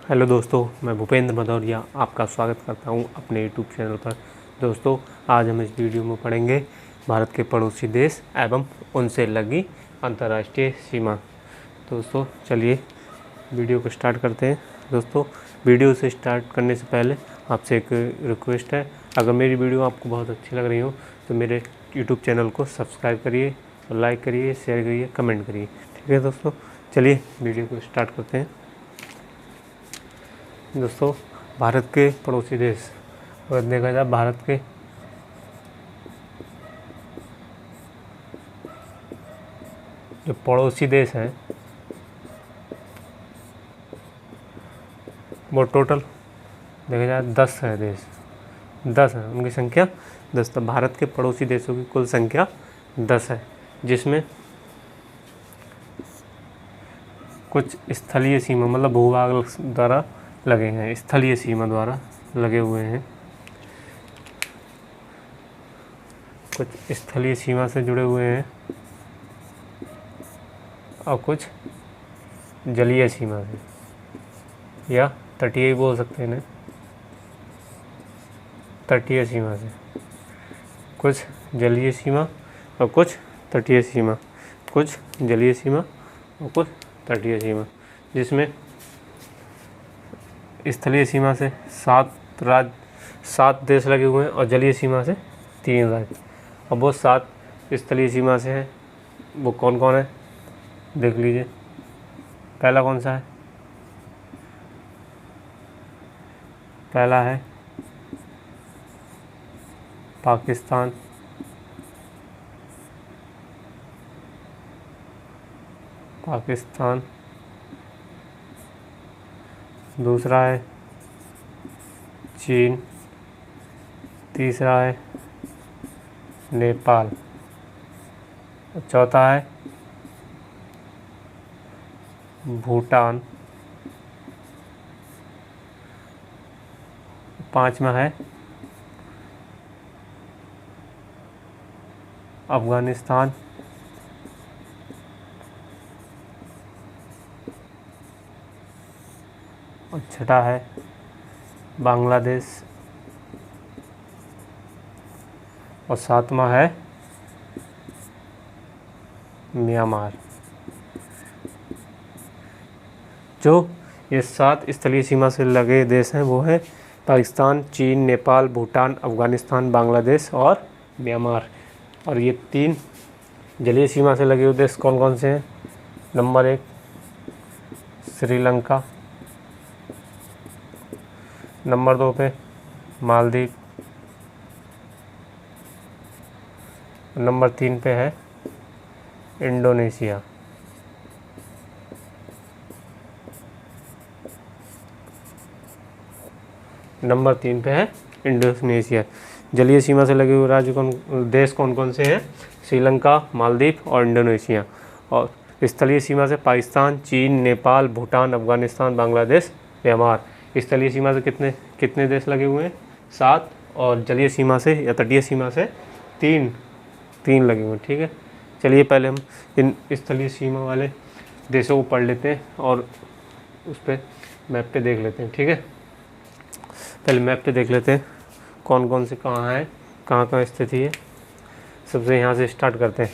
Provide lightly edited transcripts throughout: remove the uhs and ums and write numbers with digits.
Hello दोस्तों, मैं भूपेंद्र भदौरिया आपका स्वागत करता हूं अपने यूट्यूब चैनल पर। दोस्तों, आज हम इस वीडियो में पढ़ेंगे भारत के पड़ोसी देश एवं उनसे लगी अंतर्राष्ट्रीय सीमा। दोस्तों चलिए वीडियो को स्टार्ट करते हैं। दोस्तों, वीडियो से स्टार्ट करने से पहले आपसे एक रिक्वेस्ट है, अगर मेरी वीडियो आपको बहुत अच्छी लग रही हो तो मेरे यूट्यूब चैनल को सब्सक्राइब करिए, लाइक करिए, शेयर करिए, कमेंट करिए। ठीक है दोस्तों, चलिए वीडियो को स्टार्ट करते हैं। दोस्तों, भारत के पड़ोसी देश अगर देखा जाए, भारत के जो पड़ोसी देश हैं वो टोटल देखा जाए 10 है देश, 10 है, उनकी संख्या 10। तो भारत के पड़ोसी देशों की कुल संख्या 10 है, जिसमें कुछ स्थलीय सीमा मतलब भूभाग द्वारा लगे हैं, स्थलीय सीमा द्वारा लगे हुए हैं, कुछ स्थलीय सीमा से जुड़े हुए हैं और कुछ जलीय सीमा से या तटीय बोल सकते हैं, तटीय सीमा से। कुछ जलीय सीमा और कुछ तटीय सीमा, कुछ जलीय सीमा और कुछ तटीय सीमा, जिसमें स्थलीय सीमा से 7 देश लगे हुए हैं और जलीय सीमा से 3 राज्य। अब वो 7 स्थलीय सीमा से हैं, वो कौन कौन है देख लीजिए। पहला कौन सा है? पहला है पाकिस्तान, दूसरा है चीन, तीसरा है नेपाल, चौथा है भूटान, पांचवा है अफगानिस्तान, और छठा है बांग्लादेश, और सातवां है म्यांमार। जो ये 7 स्थलीय सीमा से लगे देश हैं वो हैं पाकिस्तान, चीन, नेपाल, भूटान, अफगानिस्तान, बांग्लादेश और म्यांमार। और ये 3 जलीय सीमा से लगे हुए देश कौन कौन से हैं? नंबर 1 श्रीलंका, नंबर 2 पे मालदीव, नंबर 3 पे है इंडोनेशिया। नंबर 3 पे है इंडोनेशिया। जलीय सीमा से लगे हुए राज्य देश कौन कौन से हैं? श्रीलंका, मालदीव और इंडोनेशिया। और स्थलीय सीमा से पाकिस्तान, चीन, नेपाल, भूटान, अफगानिस्तान, बांग्लादेश, म्यांमार। स्थलीय सीमा से कितने देश लगे हुए हैं? 7। और जलीय सीमा से या तटीय सीमा से 3 लगे हुए हैं। ठीक है, चलिए पहले हम इन स्थलीय सीमा वाले देशों को पढ़ लेते हैं और उस पर मैप पे देख लेते हैं। ठीक है, पहले मैप पे देख लेते हैं कौन कौन से कहाँ है, कहाँ कहाँ स्थिति है। सबसे यहाँ से स्टार्ट करते हैं।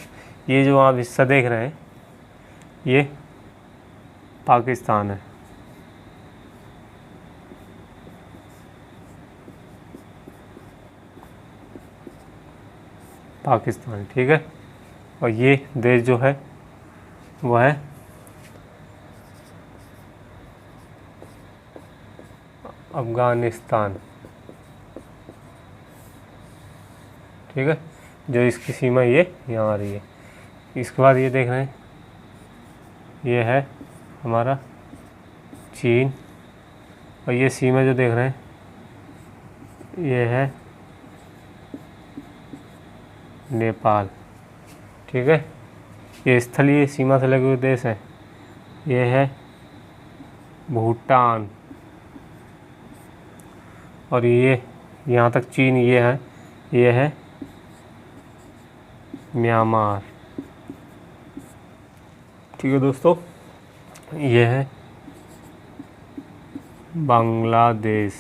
ये जो आप हिस्सा देख रहे हैं ये पाकिस्तान है, पाकिस्तान। ठीक है, और ये देश जो है वो है अफगानिस्तान। ठीक है, जो इसकी सीमा ये यहाँ आ रही है। इसके बाद ये देख रहे हैं ये है हमारा चीन, और ये सीमा जो देख रहे हैं ये है नेपाल। ठीक है, ये स्थलीय सीमा से लगे हुए देश हैं। ये है भूटान, और ये यहाँ तक चीन ये है म्यांमार। ठीक है दोस्तों, ये है बांग्लादेश।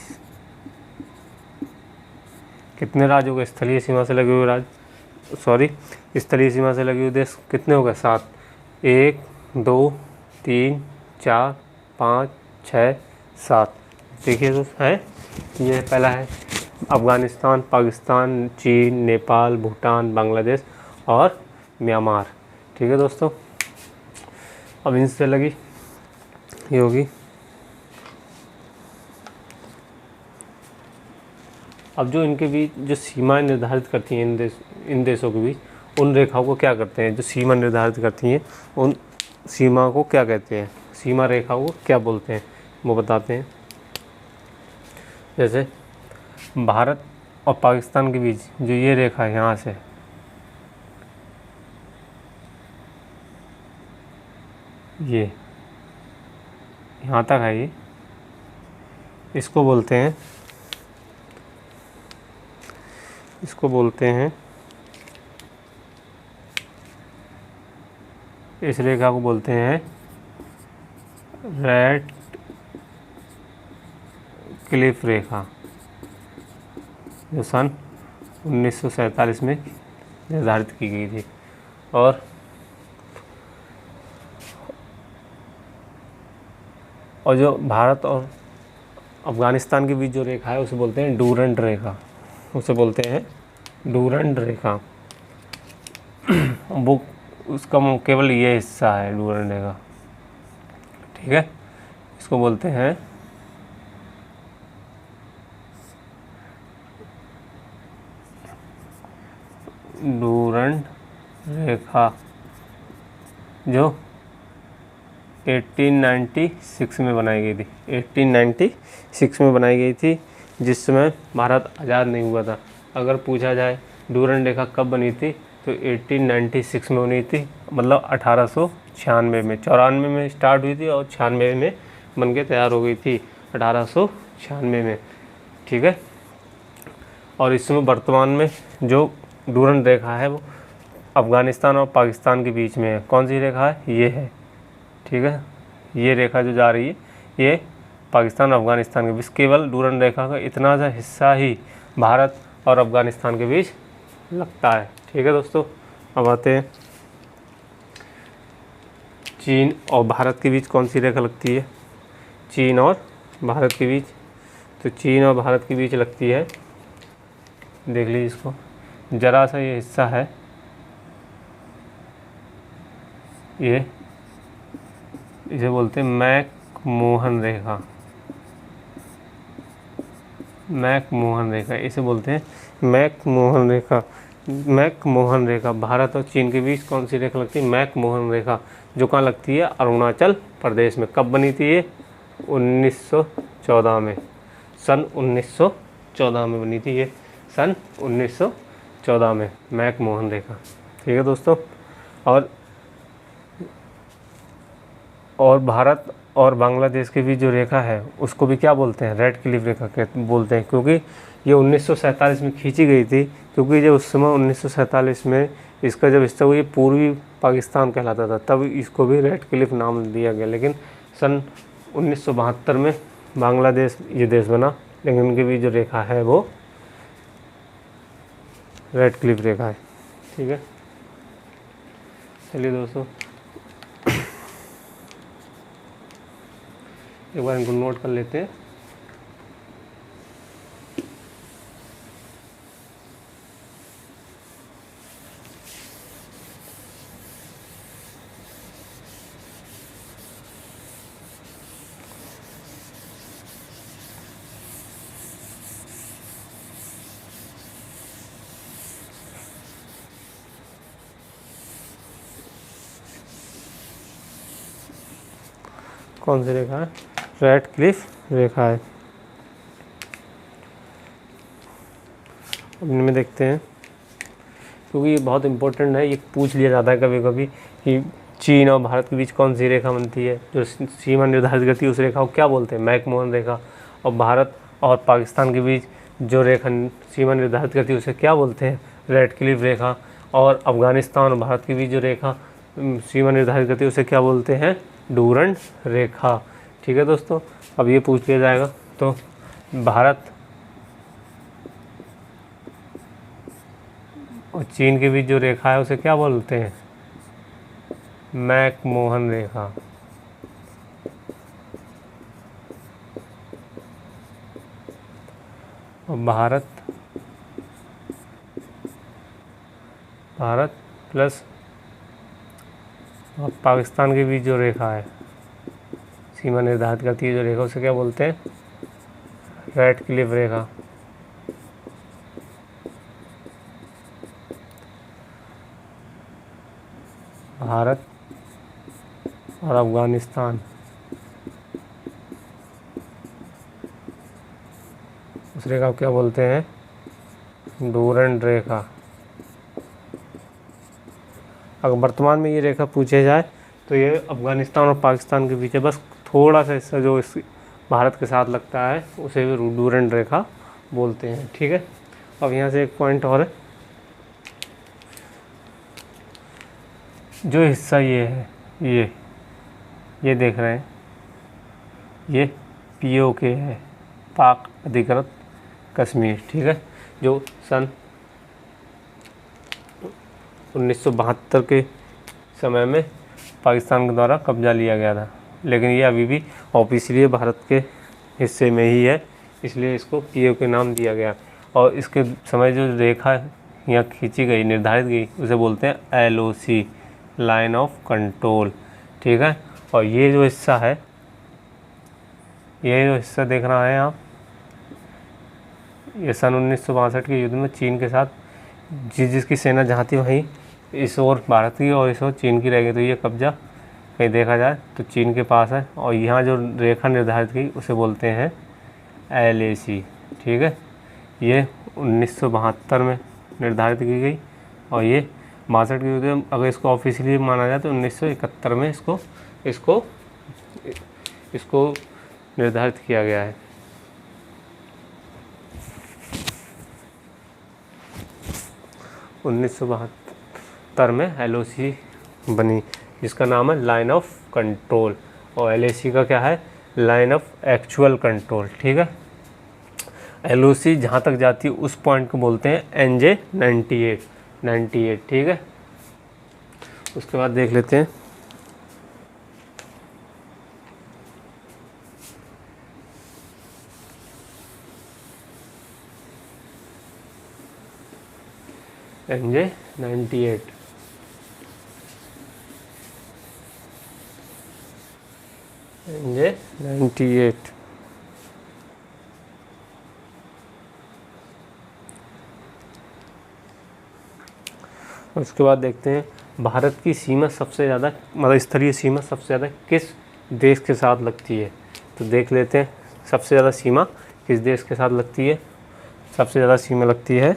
कितने राज्य हो गए स्थलीय सीमा से लगे हुए राज्य, सॉरी स्थलीय सीमा से लगे हुए देश कितने हो गए? 7। 1 2 3 4 5 6 7। देखिए दोस्त है, ये पहला है अफ़गानिस्तान, पाकिस्तान, चीन, नेपाल, भूटान, बांग्लादेश और म्यांमार। ठीक है दोस्तों, अब इनसे लगी ये होगी। अब जो इनके बीच जो सीमाएं निर्धारित करती हैं इन देशों के बीच, उन रेखाओं को क्या करते हैं? जो सीमा निर्धारित करती हैं उन सीमा को क्या कहते हैं? सीमा रेखाओं को क्या बोलते हैं वो बताते हैं। जैसे भारत और पाकिस्तान के बीच जो ये रेखा है यहाँ से, ये यहाँ तक है, ये इसको बोलते हैं इस रेखा को बोलते हैं रेड क्लिफ रेखा, जो सन 1947 में निर्धारित की गई थी। और जो भारत और अफ़गानिस्तान के बीच जो रेखा है उसे बोलते हैं डूरंड रेखा, रेखा। वो उसका केवल ये हिस्सा है डूरंड रेखा, ठीक है। इसको बोलते हैं डूरंड रेखा, जो 1896 में बनाई गई थी। 1896 में बनाई गई थी, जिस समय भारत आज़ाद नहीं हुआ था। अगर पूछा जाए डूरंड रेखा कब बनी थी, तो 1896 में बनी थी, मतलब 1896 में। 94 में स्टार्ट हुई थी और 96 में बन के तैयार हो गई थी, 1896 में, ठीक है। और इस समय वर्तमान में जो डूरंड रेखा है वो अफ़गानिस्तान और पाकिस्तान के बीच में है। कौन सी रेखा है? ये है, ठीक है। ये रेखा जो जा रही है ये पाकिस्तान और अफ़गानिस्तान के बीच, केवल डूरंड रेखा का इतना सा हिस्सा ही भारत और अफ़गानिस्तान के बीच लगता है, ठीक है दोस्तों। अब आते हैं चीन और भारत के बीच कौन सी रेखा लगती है? चीन और भारत के बीच, तो चीन और भारत के बीच लगती है, देख लीजिए इसको, जरा सा ये हिस्सा है, ये इसे बोलते हैं मैकमोहन रेखा। इसे बोलते हैं मैकमोहन रेखा। भारत और चीन के बीच कौन सी रेखा लगती है? मैकमोहन रेखा, जो कहाँ लगती है? अरुणाचल प्रदेश में। कब बनी थी ये? 1914 में, सन 1914 में बनी थी ये, सन 1914 में मैकमोहन रेखा, ठीक है दोस्तों। और भारत और बांग्लादेश के बीच जो रेखा है उसको भी क्या बोलते हैं? रेड क्लिफ रेखा बोलते हैं, क्योंकि ये 1947 में खींची गई थी। क्योंकि जब उस समय 1947 में इसका जब हिस्सा हुआ, ये पूर्वी पाकिस्तान कहलाता था, तब इसको भी रेड क्लिफ नाम दिया गया। लेकिन सन 1972 में बांग्लादेश ये देश बना, लेकिन उनके बीच जो रेखा है वो रेड क्लिफ रेखा है, ठीक है। चलिए दोस्तों, एक बार इनको नोट कर लेते हैं। कौन सी रेखा है? रेड क्लिफ रेखा है। अब इनमें देखते हैं, क्योंकि ये बहुत इंपॉर्टेंट है, ये पूछ लिया जाता है कभी कभी कि चीन और भारत के बीच कौन सी रेखा बनती है, जो सीमा निर्धारित करती है उस रेखा को क्या बोलते हैं? मैकमोहन रेखा। और भारत और पाकिस्तान के बीच जो रेखा सीमा निर्धारित करती है उसे क्या बोलते हैं? रेड क्लिफ रेखा। और अफ़गानिस्तान और भारत के बीच जो रेखा सीमा निर्धारित करती है उसे क्या बोलते हैं? डूरंड रेखा। ठीक है दोस्तों। अब ये पूछ लिया जाएगा, तो भारत और चीन के बीच जो रेखा है उसे क्या बोलते हैं? मैकमोहन रेखा। और भारत प्लस और पाकिस्तान के बीच जो रेखा है, सीमा निर्धारित करती है जो रेखा, उसे क्या बोलते हैं? रेड क्लिफ रेखा। भारत और अफगानिस्तान, उस रेखा को क्या बोलते हैं? डूरंड रेखा। अगर वर्तमान में ये रेखा पूछे जाए तो ये अफगानिस्तान और पाकिस्तान के बीच है, बस थोड़ा सा हिस्सा जो इस भारत के साथ लगता है उसे भी डूरंड रेखा बोलते हैं। ठीक है। अब यहाँ से एक पॉइंट और है, जो हिस्सा ये है, ये देख रहे हैं, ये POK है, पाक अधिकृत कश्मीर। ठीक है। जो सन 1972 के समय में पाकिस्तान के द्वारा कब्जा लिया गया था, लेकिन ये अभी भी ऑफिशियली भारत के हिस्से में ही है, इसलिए इसको POK नाम दिया गया। और इसके समय जो रेखा यहाँ खींची गई, निर्धारित गई, उसे बोलते हैं LOC, लाइन ऑफ कंट्रोल। ठीक है। और ये जो हिस्सा है, ये जो हिस्सा देख रहा है आप, ये सन 1962 के युद्ध में चीन के साथ जिसकी सेना जहाँ थी वहीं इस ओर भारत की और इस ओर चीन की रह गई, तो ये कब्जा कहीं देखा जाए तो चीन के पास है। और यहाँ जो रेखा निर्धारित की उसे बोलते हैं LAC। ठीक है। ये 1972 में निर्धारित की गई और ये 62 के युद्ध में, अगर इसको ऑफिशियली माना जाए तो 1971 में इसको निर्धारित किया गया है। उन्नीस में LOC बनी, जिसका नाम है लाइन ऑफ कंट्रोल, और LAC का क्या है? Line of actual control. ठीक है। LOC जहाँ तक जाती है उस पॉइंट को बोलते हैं NJ 98। ठीक है। उसके बाद देख लेते हैं NJ 98। NJ 98। उसके बाद देखते हैं भारत की सीमा सबसे ज़्यादा, मतलब स्थलीय सीमा सबसे ज़्यादा किस देश के साथ लगती है? तो देख लेते हैं सबसे ज़्यादा सीमा किस देश के साथ लगती है। सबसे ज़्यादा सीमा लगती है,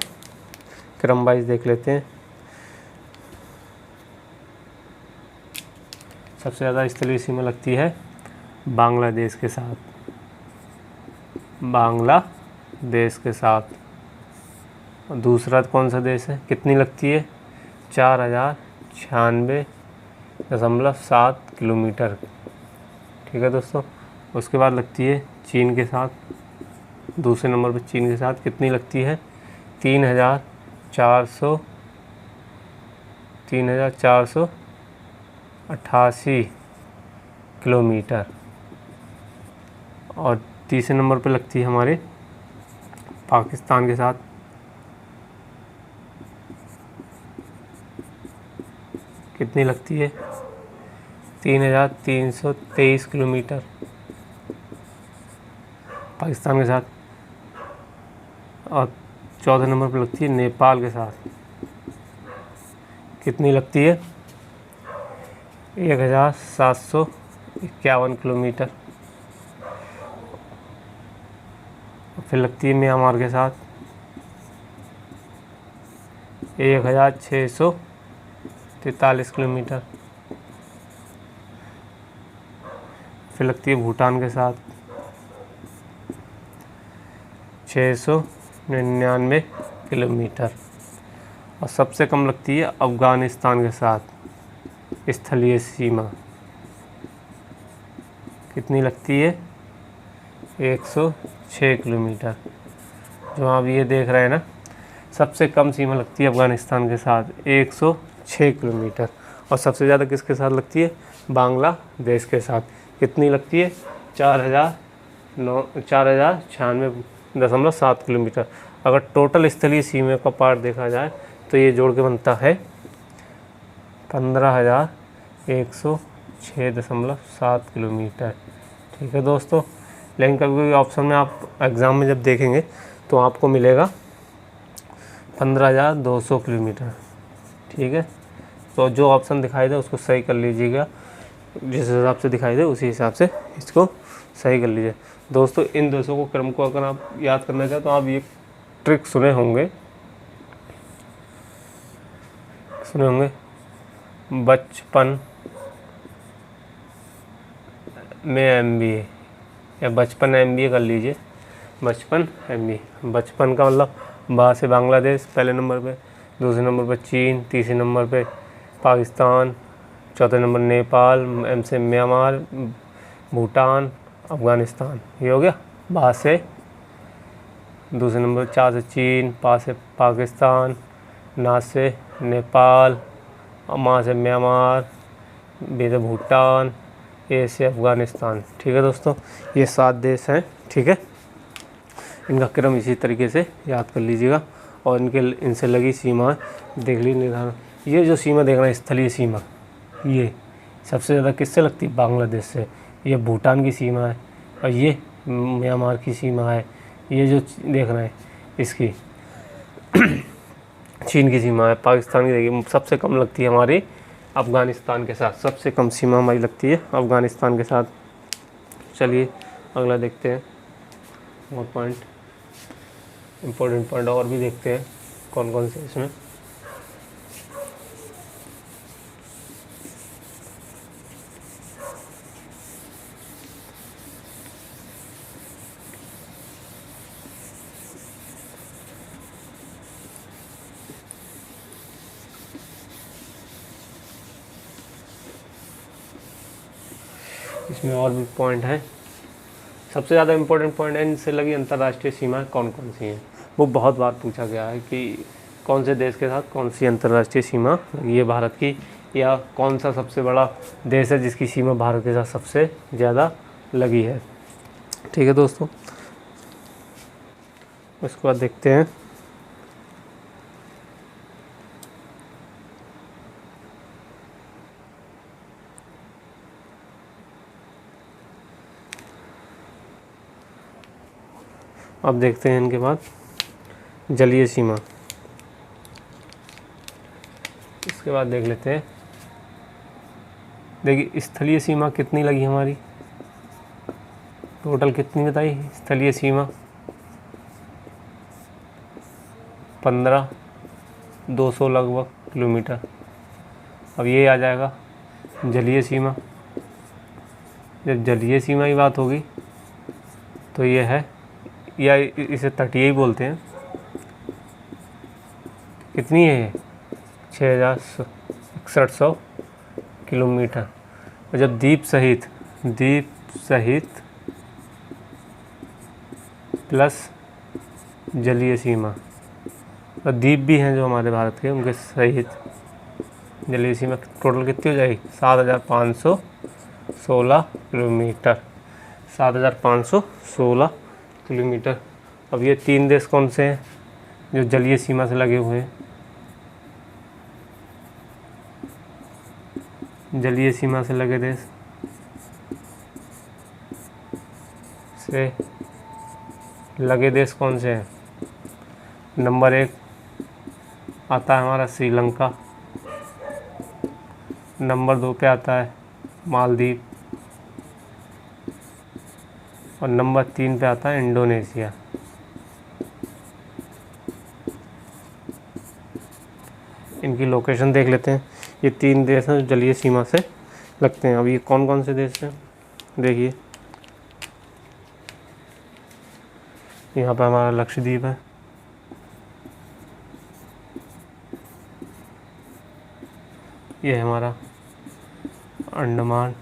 क्रम वाइज देख लेते हैं। सबसे ज़्यादा स्थलीय सीमा लगती है बांग्लादेश के साथ, बांग्लादेश के साथ। और दूसरा कौन सा देश है, कितनी लगती है? 4096.7 किलोमीटर। ठीक है दोस्तों। उसके बाद लगती है चीन के साथ, दूसरे नंबर पर चीन के साथ कितनी लगती है? 3488 किलोमीटर। और तीसरे नंबर पर लगती है हमारे पाकिस्तान के साथ, कितनी लगती है? 3323 किलोमीटर पाकिस्तान के साथ। और चौथे नंबर पर लगती है नेपाल के साथ, कितनी लगती है? 1751 किलोमीटर। फिर लगती है म्यांमार के साथ 1643 किलोमीटर। फिर लगती है भूटान के साथ 699 किलोमीटर। और सबसे कम लगती है अफ़गानिस्तान के साथ स्थलीय सीमा, कितनी लगती है? 106 किलोमीटर। जो आप ये देख रहे हैं ना, सबसे कम सीमा लगती है अफ़गानिस्तान के साथ 106 किलोमीटर। और सबसे ज़्यादा किसके साथ लगती है? बांग्लादेश के साथ। कितनी लगती है? 4096.7 किलोमीटर। अगर टोटल स्थलीय सीमा का पार्ट देखा जाए तो ये जोड़ के बनता है 15,106.7 किलोमीटर। ठीक है दोस्तों। लेकिन कभी कभी ऑप्शन में आप एग्ज़ाम में जब देखेंगे तो आपको मिलेगा 15,200 किलोमीटर। ठीक है, तो जो ऑप्शन दिखाई दे उसको सही कर लीजिएगा, जिस हिसाब से दिखाई दे उसी हिसाब से इसको सही कर लीजिए। दोस्तों इन दोषों को क्रम को अगर आप याद करना चाहें तो आप ये ट्रिक सुने होंगे बचपन में MBA या बचपन MBA कर लीजिए। बचपन MBA, बचपन का मतलब बा से बांग्लादेश पहले नंबर पे, दूसरे नंबर पे चीन, तीसरे नंबर पे पाकिस्तान, चौथे नंबर नेपाल, M से म्यांमार, भूटान, अफ़गानिस्तान। ये हो गया बा से। दूसरे नंबर चा से चीन, पा से पाकिस्तान, ना से नेपाल, मा से म्यांमार, बी से भूटान, ए से अफ़गानिस्तान। ठीक है दोस्तों, ये 7 देश हैं। ठीक है, इनका क्रम इसी तरीके से याद कर लीजिएगा और इनसे लगी सीमा देख लीजिए निर्धारण। ये जो सीमा देख रहे हैं स्थलीय सीमा, ये सबसे ज़्यादा किससे लगती है? बांग्लादेश से। ये भूटान की सीमा है और ये म्यांमार की सीमा है। ये जो देख रहे हैं इसकी चीन की सीमा है। पाकिस्तान की देखिए सबसे कम लगती है हमारी अफ़गानिस्तान के साथ। सबसे कम सीमा हमारी लगती है अफ़गानिस्तान के साथ। चलिए अगला देखते हैं और पॉइंट, इम्पोर्टेंट पॉइंट और भी देखते हैं कौन कौन से इसमें। इसमें और भी पॉइंट हैं। सबसे ज़्यादा इम्पोर्टेंट पॉइंट है इनसे लगी अंतर्राष्ट्रीय सीमाएं कौन कौन सी हैं। वो बहुत बार पूछा गया है कि कौन से देश के साथ कौन सी अंतर्राष्ट्रीय सीमा लगी है भारत की, या कौन सा सबसे बड़ा देश है जिसकी सीमा भारत के साथ सबसे ज़्यादा लगी है। ठीक है दोस्तों, उसके बाद देखते हैं अब देखते हैं इनके बाद जलीय सीमा। इसके बाद देख लेते हैं, देखिए स्थलीय सीमा कितनी लगी हमारी, टोटल कितनी बताई स्थलीय सीमा? 15,200 लगभग किलोमीटर। अब ये आ जाएगा जलीय सीमा। जब जलीय सीमा की बात होगी तो ये है, या इसे तटीय ही बोलते हैं। कितनी है ये? 6,6100 किलोमीटर। और जब द्वीप सहित प्लस जलीय सीमा, और द्वीप भी हैं जो हमारे भारत के, उनके सहित जलीय सीमा टोटल कितनी हो जाएगी? 7,516 किलोमीटर। 7,516 किलोमीटर। अब ये 3 देश कौन से हैं जो जलीय सीमा से लगे हुए हैं? जलीय सीमा से लगे देश कौन से हैं? नंबर 1 आता है हमारा श्रीलंका, नंबर 2 पे आता है मालदीव, और नंबर 3 पे आता है इंडोनेशिया। इनकी लोकेशन देख लेते हैं। ये 3 देश हैं जो जलीय सीमा से लगते हैं। अब ये कौन कौन से देश हैं देखिए, यहाँ पर हमारा लक्षद्वीप है, ये हमारा अंडमान,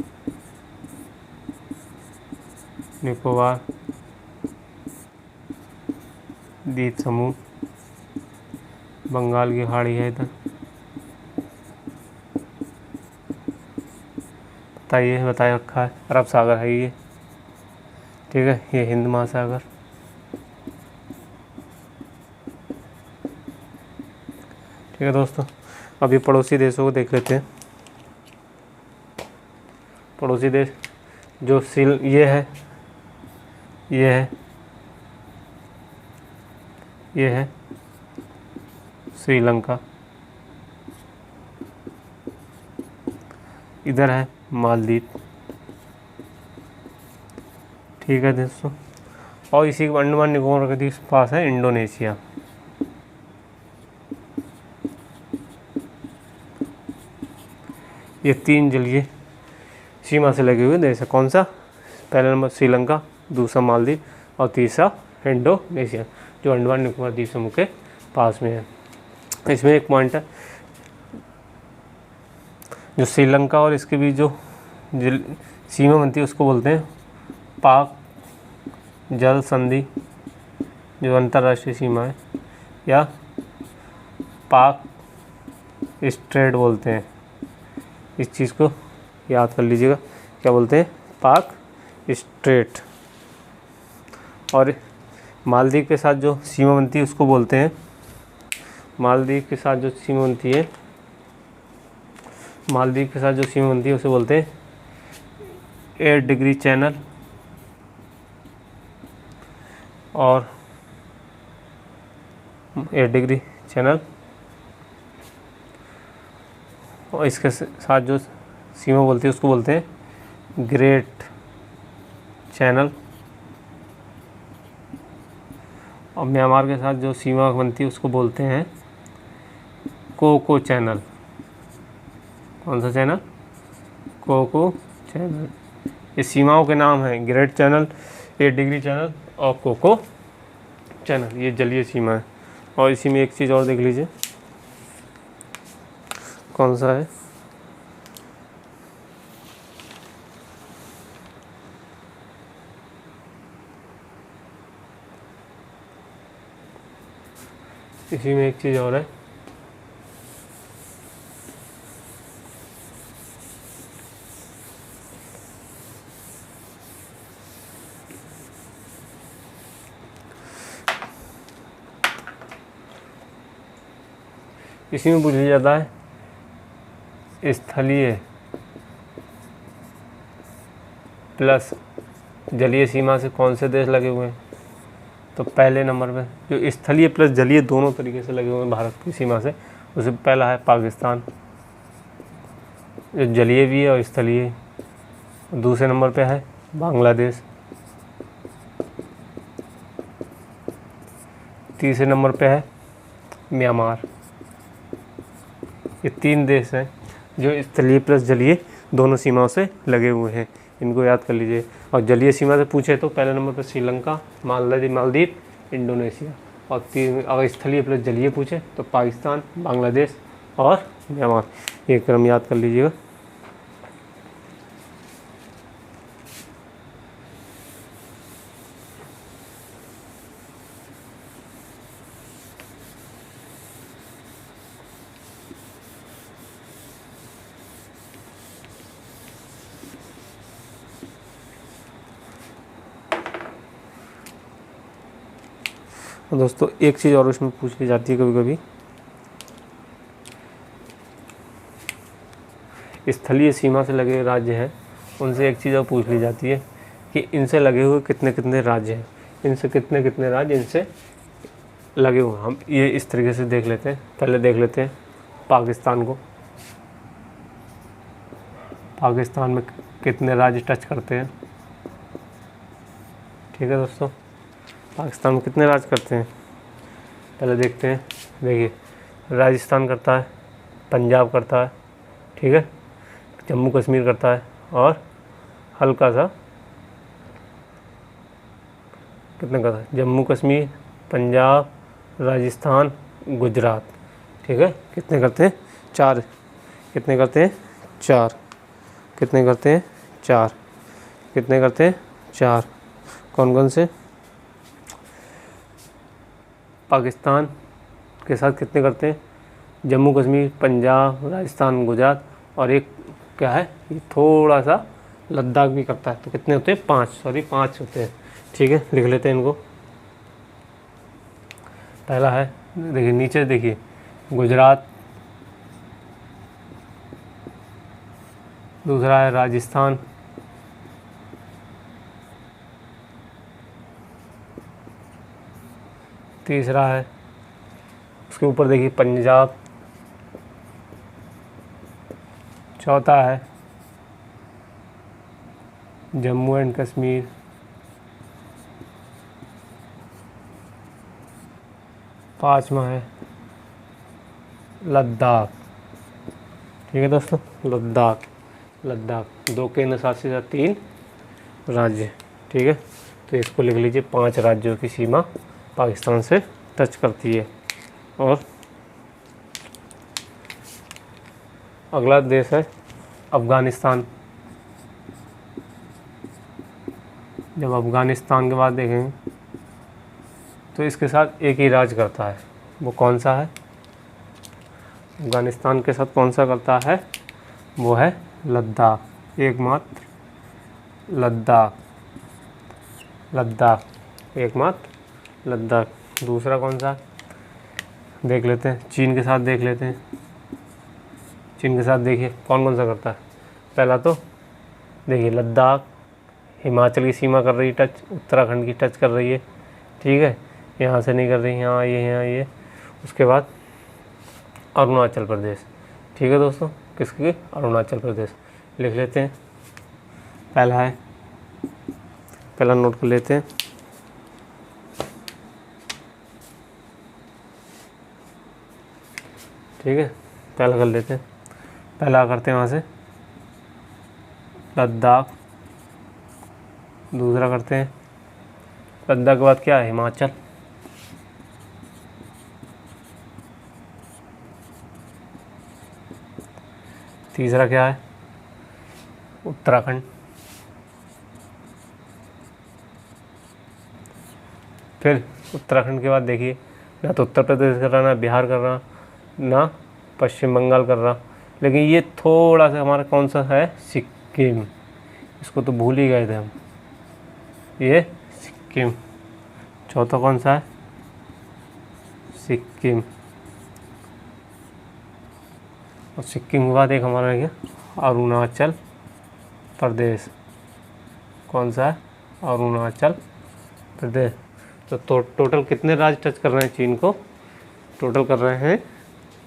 निकोबार द्वीप समूह, बंगाल की खाड़ी है इधर। बताया रखा है। अरब सागर है ये, ठीक है। ये हिंद महासागर, ठीक है दोस्तों। अभी पड़ोसी देशों को देख लेते हैं। पड़ोसी देश जो ये है, ये है श्रीलंका, इधर है मालदीव, ठीक है दोस्तों। और इसी के अंडमान निकोबार के पास है इंडोनेशिया। ये 3 जलीय सीमा से लगे हुए देश है। कौन सा? पहला नंबर श्रीलंका, दूसरा मालदीव और तीसरा इंडोनेशिया, जो अंडमान निकोबार द्वीप समूह के पास में है। इसमें एक पॉइंट है, जो श्रीलंका और इसके बीच जो सीमा बनती है उसको बोलते हैं पाक जल संधि, जो अंतर्राष्ट्रीय सीमा है, या पाक स्ट्रेट बोलते हैं। इस चीज़ को याद कर लीजिएगा, क्या बोलते हैं? पाक स्ट्रेट। और मालदीव के साथ जो सीमा बनती है उसको बोलते हैं, मालदीव के साथ जो सीमा बनती है उसे बोलते हैं 8 डिग्री चैनल। और 8 डिग्री चैनल, और इसके साथ जो सीमा बोलती है उसको बोलते हैं ग्रेट चैनल। और म्यांमार के साथ जो सीमा बनती है उसको बोलते हैं कोको चैनल। कौन सा चैनल? Cocoa channel. ये सीमाओं के नाम हैं, ग्रेट चैनल, 8 डिग्री चैनल और कोको चैनल। ये जलीय सीमा है। और इसी में एक चीज़ और देख लीजिए, कौन सा है? इसी में एक चीज़ और है, इसी में पूछ लिया जाता है स्थलीय प्लस जलीय सीमा से कौन से देश लगे हुए हैं। तो पहले नंबर पे जो स्थलीय प्लस जलीय दोनों तरीके से लगे हुए हैं भारत की सीमा से, उसे पहला है पाकिस्तान, जो जलीय भी है और स्थलीय। दूसरे नंबर पे है बांग्लादेश, तीसरे नंबर पे है म्यांमार। ये 3 देश हैं जो स्थलीय प्लस जलीय दोनों सीमाओं से लगे हुए हैं, इनको याद कर लीजिए। और जलीय सीमा से पूछे तो पहले नंबर पर श्रीलंका, मालदीव, इंडोनेशिया। और अगर स्थलीय प्लस जलीय पूछे तो पाकिस्तान, बांग्लादेश और म्यांमार। ये क्रम याद कर लीजिएगा। और दोस्तों एक चीज़ और उसमें पूछ ली जाती है कभी कभी, स्थलीय सीमा से लगे राज्य हैं उनसे एक चीज़ और पूछ ली जाती है कि इनसे लगे हुए कितने कितने राज्य हैं, इनसे कितने कितने राज्य इनसे लगे हुए। हम ये इस तरीके से देख लेते हैं। पहले देख लेते हैं पाकिस्तान को। पाकिस्तान में कितने राज्य टच करते हैं, ठीक है दोस्तों। पाकिस्तान में कितने राज्य करते हैं पहले देखते हैं। देखिए राजस्थान करता है, पंजाब करता है, ठीक है, जम्मू कश्मीर करता है, और हल्का सा कितने करता है, जम्मू कश्मीर, पंजाब, राजस्थान, गुजरात, ठीक है। कितने करते हैं? 4। कितने करते हैं? 4। कितने करते हैं? 4। कितने करते हैं? 4। कौन कौन से? पाकिस्तान के साथ कितने करते हैं? जम्मू कश्मीर, पंजाब, राजस्थान, गुजरात और एक क्या है, ये थोड़ा सा लद्दाख भी करता है। तो कितने होते हैं? 5 होते हैं। ठीक है, लिख लेते हैं इनको। पहला है, देखिए नीचे देखिए, गुजरात, दूसरा है राजस्थान, तीसरा है, उसके ऊपर देखिए पंजाब, चौथा है जम्मू एंड कश्मीर, पांचवा है लद्दाख। ठीक है दोस्तों, लद्दाख 2 केंद्र शासित 3 राज्य। ठीक है, तो इसको लिख लीजिए, 5 राज्यों की सीमा पाकिस्तान से टच करती है। और अगला देश है अफ़गानिस्तान। जब अफ़गानिस्तान के बाद देखेंगे तो इसके साथ एक ही राज्य करता है, वो कौन सा है? अफ़गानिस्तान के साथ कौन सा करता है? वो है लद्दाख, एकमात्र लद्दाख। दूसरा कौन सा देख लेते हैं? चीन के साथ देख लेते हैं। चीन के साथ देखिए कौन कौन सा करता है। पहला तो देखिए लद्दाख हिमाचल की सीमा कर रही है टच, उत्तराखंड की टच कर रही है। ठीक है, यहाँ से नहीं कर रही, यहाँ ये। उसके बाद अरुणाचल प्रदेश। ठीक है दोस्तों, किसकी? अरुणाचल प्रदेश। लिख लेते हैं, पहला नोट कर लेते हैं। ठीक है, पहला कर लेते हैं। पहला करते हैं वहाँ से लद्दाख, दूसरा करते हैं लद्दाख के बाद क्या है? हिमाचल, तीसरा क्या है? उत्तराखंड, फिर उत्तराखंड के बाद देखिए ना तो उत्तर प्रदेश कर रहा, ना बिहार कर रहा, ना पश्चिम बंगाल कर रहा, लेकिन ये थोड़ा सा हमारा कौन सा है? सिक्किम। इसको तो भूल ही गए थे हम, ये सिक्किम। चौथा कौन सा है? सिक्किम। और सिक्किम के बाद एक हमारा है क्या? अरुणाचल प्रदेश। कौन सा है? अरुणाचल प्रदेश। तो टोटल कितने राज्य टच कर रहे हैं चीन को? टोटल कर रहे हैं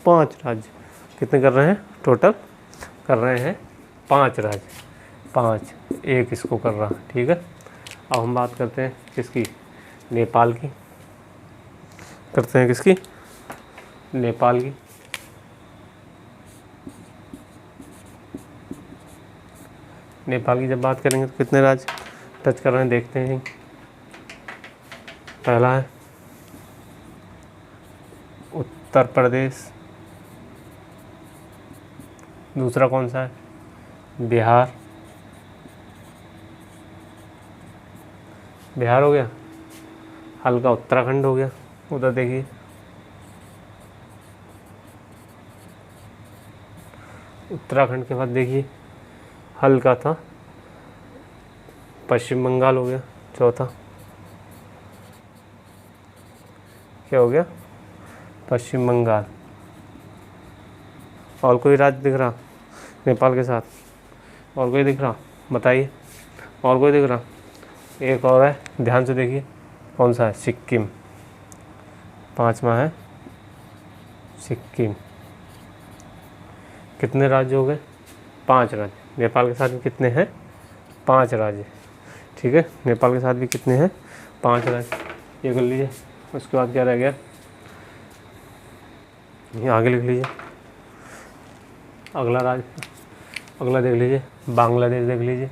5 राज्य। कितने कर रहे हैं? टोटल कर रहे हैं 5 राज्य, 5, एक इसको कर रहा। ठीक है, अब हम बात करते हैं किसकी? नेपाल की। करते हैं किसकी? नेपाल की। नेपाल की जब बात करेंगे तो कितने राज्य टच कर रहे हैं देखते हैं। पहला है उत्तर प्रदेश, दूसरा कौन सा है? बिहार हो गया, हल्का उत्तराखंड हो गया, उधर देखिए। उत्तराखंड के बाद देखिए हल्का था पश्चिम बंगाल हो गया, चौथा क्या हो गया? पश्चिम बंगाल। और कोई राज्य दिख रहा नेपाल के साथ? और कोई दिख रहा? बताइए, और कोई दिख रहा? एक और है, ध्यान से देखिए कौन सा है? सिक्किम। 5वां है सिक्किम। कितने राज्य हो गए? 5 राज्य। नेपाल के साथ भी कितने हैं? 5 राज्य। ठीक है, नेपाल के साथ भी कितने हैं? 5 राज्य। ये कर लीजिए। उसके बाद क्या रह गया? ये आगे लिख लीजिए। अगला राज्य, अगला देख लीजिए, बांग्लादेश देख लीजिए।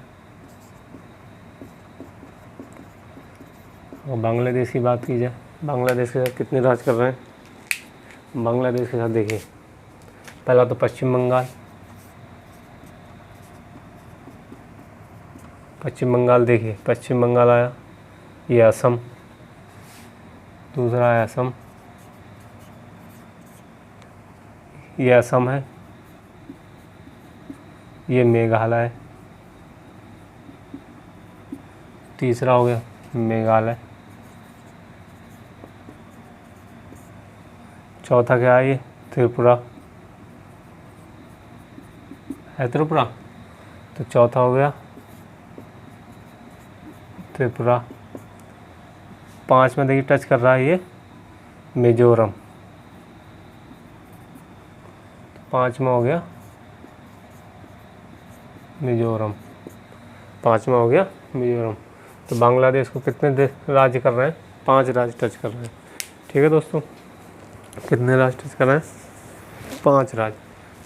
और बांग्लादेश की बात की जाए, बांग्लादेश के साथ कितने राज्य कर रहे हैं? बांग्लादेश के साथ देखिए, पहला तो पश्चिम बंगाल, पश्चिम बंगाल देखिए, पश्चिम बंगाल आया, ये असम, दूसरा है असम, ये असम है, ये मेघालय, तीसरा हो गया मेघालय, चौथा क्या है, ये त्रिपुरा है, त्रिपुरा, तो चौथा हो गया त्रिपुरा। पाँच में देखिए टच कर रहा है ये मिजोरम, तो पाँचवा हो गया मिजोरम, पाँचवा हो गया मिजोरम। तो बांग्लादेश को कितने राज्य कर रहे हैं, 5 राज्य टच कर रहे हैं। ठीक है दोस्तों, कितने राज्य टच कर रहे हैं, 5 राज्य।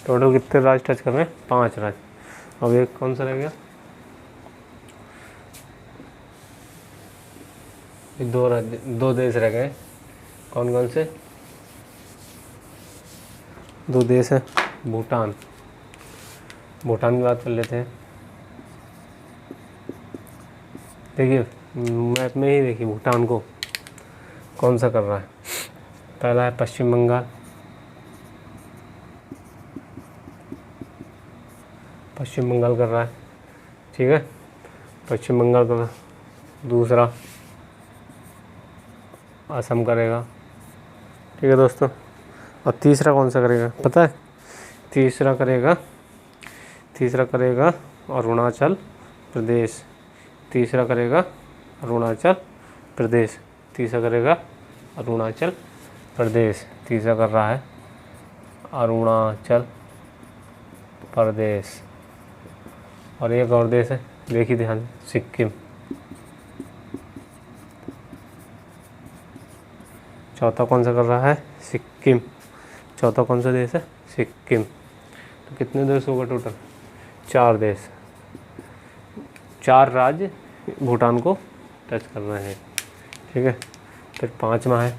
टोटल कितने राज्य टच कर रहे हैं, 5 राज्य। अब एक कौन सा रह गया, दो राज्य, 2 देश रह गए। कौन कौन से 2 देश हैं, भूटान, भूटान की बात कर लेते हैं। देखिए मैप में ही देखिए भूटान को कौन सा कर रहा है। पहला है पश्चिम बंगाल, पश्चिम बंगाल कर रहा है, ठीक है, पश्चिम बंगाल कर रहा है। दूसरा असम करेगा, ठीक है दोस्तों। और तीसरा कौन सा करेगा पता है, तीसरा करेगा अरुणाचल प्रदेश, तीसरा करेगा अरुणाचल प्रदेश, तीसरा करेगा अरुणाचल प्रदेश, तीसरा कर रहा है अरुणाचल प्रदेश। और एक और देश है, देखिए ध्यान, सिक्किम, चौथा कौन सा कर रहा है, सिक्किम, चौथा कौन सा देश है, सिक्किम। तो कितने देश होगा टोटल, 4 देश, 4 राज्य भूटान को टच करना है, ठीक है। फिर पाँचवा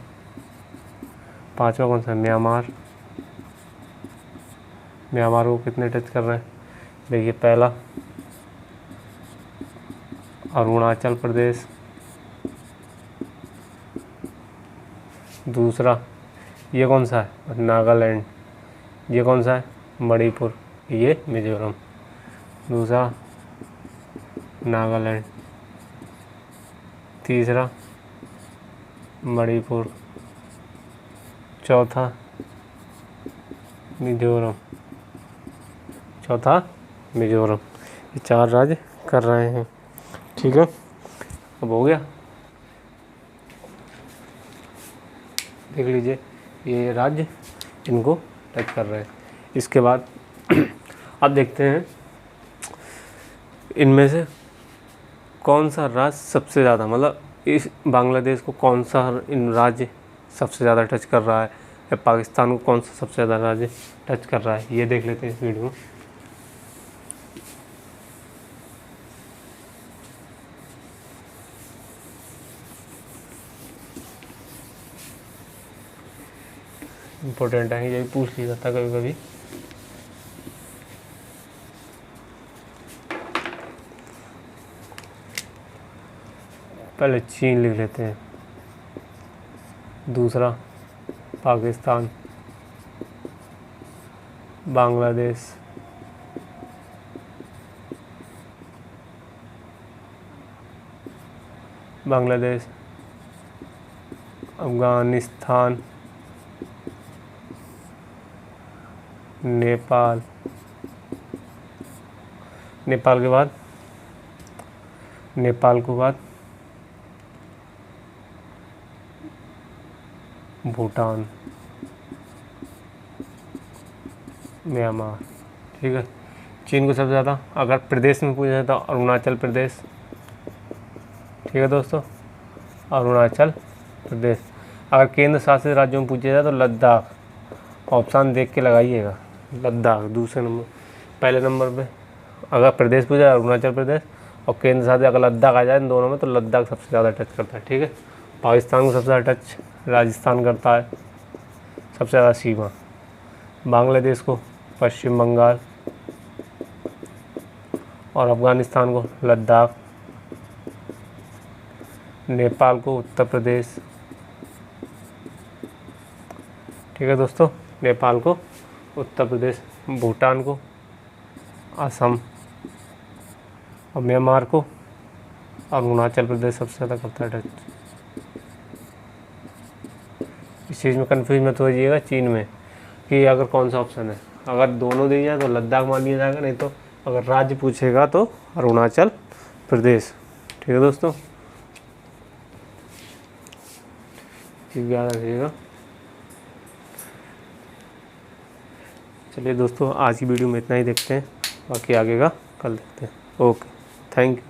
कौन सा है, म्यांमार, म्यांमार को कितने टच कर रहे हैं, देखिए पहला अरुणाचल प्रदेश, दूसरा ये कौन सा है, नागालैंड, ये कौन सा है, मणिपुर, ये मिजोरम, दूसरा नागालैंड, तीसरा मणिपुर, चौथा मिजोरम, ये 4 राज्य कर रहे हैं, ठीक है। अब हो गया, देख लीजिए ये राज्य इनको टच कर रहे हैं। इसके बाद अब देखते हैं इनमें से कौन सा राज्य सबसे ज़्यादा, मतलब इस बांग्लादेश को कौन सा इन राज्य सबसे ज़्यादा टच कर रहा है, या पाकिस्तान को कौन सा सबसे ज़्यादा राज्य टच कर रहा है, ये देख लेते हैं इस वीडियो में। इम्पोर्टेंट है, ये भी पूछ लिया जाता कभी कभी। पहले चीन लिख लेते हैं, दूसरा पाकिस्तान, बांग्लादेश, अफगानिस्तान, नेपाल, नेपाल के बाद भूटान, म्यांमार, ठीक है। चीन को सबसे ज़्यादा अगर प्रदेश में पूछा जाए तो अरुणाचल प्रदेश, ठीक है दोस्तों, अरुणाचल प्रदेश। अगर केंद्र शासित राज्यों में पूछा जाए तो लद्दाख, ऑप्शन देख के लगाइएगा, लद्दाख दूसरे नंबर, पहले नंबर पे अगर प्रदेश पूछा जाए अरुणाचल प्रदेश, और केंद्र शासित अगर लद्दाख आ जाए इन दोनों में तो लद्दाख सबसे ज़्यादा टच करता है, ठीक है। पाकिस्तान को सबसे ज़्यादा टच राजस्थान करता है, सबसे ज़्यादा सीमा। बांग्लादेश को पश्चिम बंगाल, और अफ़गानिस्तान को लद्दाख, नेपाल को उत्तर प्रदेश, ठीक है दोस्तों, नेपाल को उत्तर प्रदेश, भूटान को असम, और म्यांमार को अरुणाचल प्रदेश सबसे ज़्यादा करता है टच। इस चीज़ में कन्फ्यूज मत हो जाइएगा चीन में कि अगर कौन सा ऑप्शन है, अगर दोनों दिए जाए तो लद्दाख मान लिया जाएगा, नहीं तो अगर राज्य पूछेगा तो अरुणाचल प्रदेश, ठीक है दोस्तों, चीज़ याद रखिएगा। चलिए दोस्तों, आज की वीडियो में इतना ही देखते हैं, बाकी आगे का कल देखते हैं। Okay, thank you.